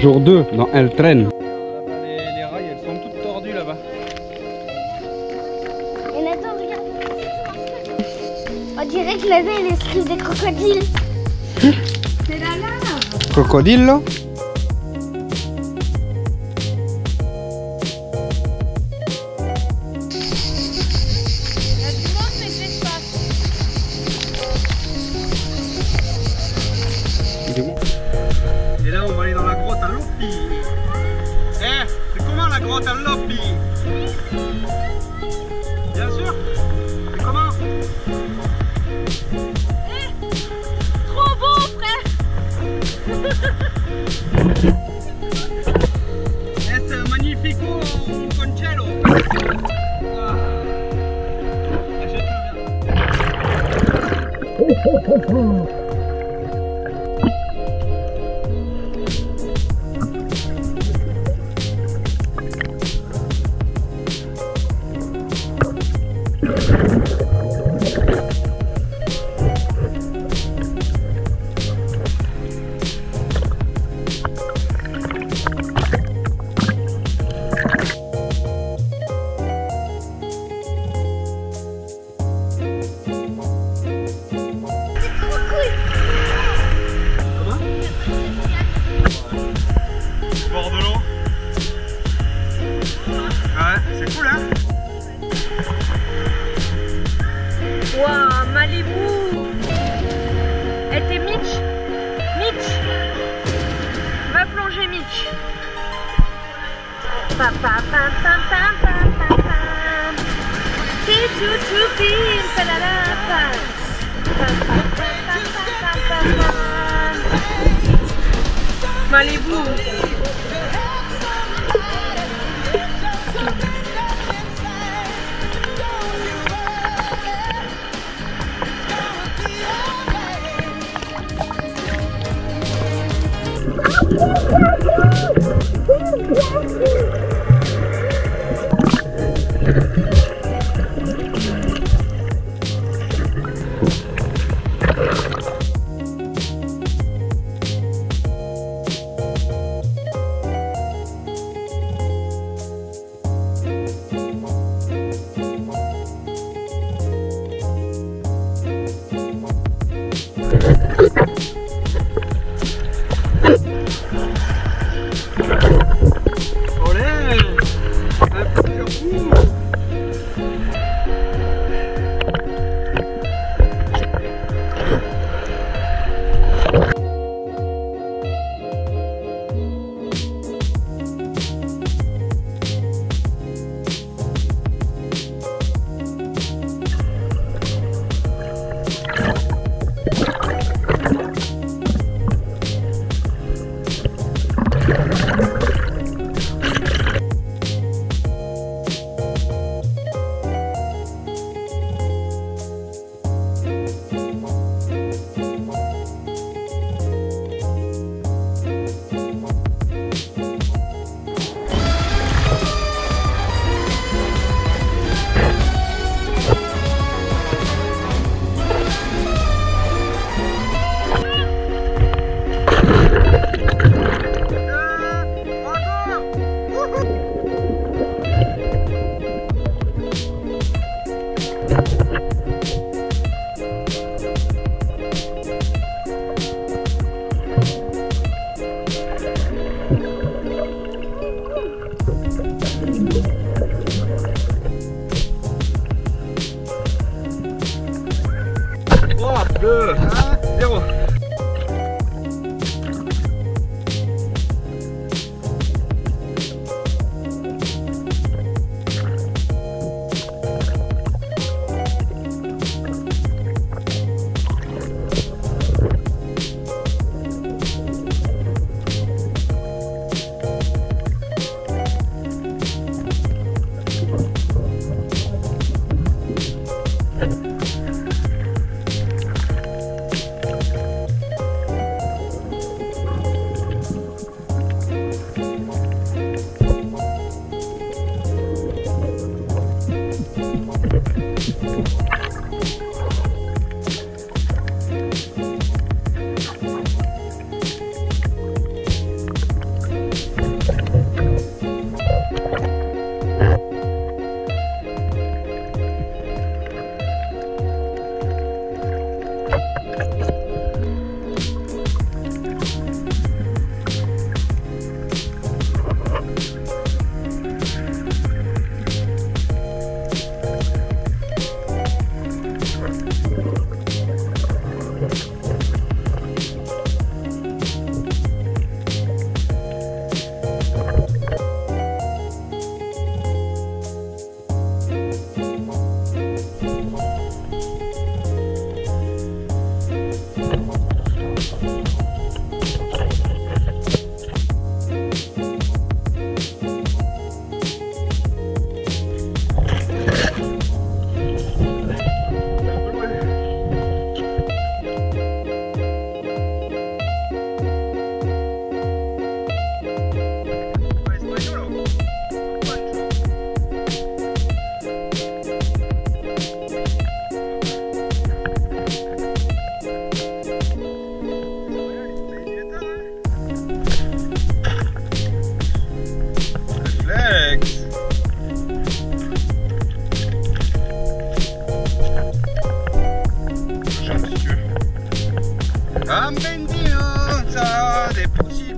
Jour 2, dans Elle traîne. Les rails, elles sont toutes tordues là-bas. Et Nathan, regarde. On dirait que là-bas, il est esprit des crocodiles. C'est la lave. Crocodile là. Et là, on va aller dans la grotte à Lopi. Eh, c'est comment la grotte à Lopi? Bien sûr. C'est comment? Trop beau, frère. C'est magnifico concello. Bord de l'eau. Ouais, c'est cool hein. Waouh, Malibu. Et t'es Mitch. Mitch. Va plonger, Mitch. Pam pam pam pam pam pam pam pam. Ti-tu-tu-pim, pa-la-la-pam. Pam pam pam pam pam pam pam. Malibu. Olé! Un peu de fou! bambino, ça, des petits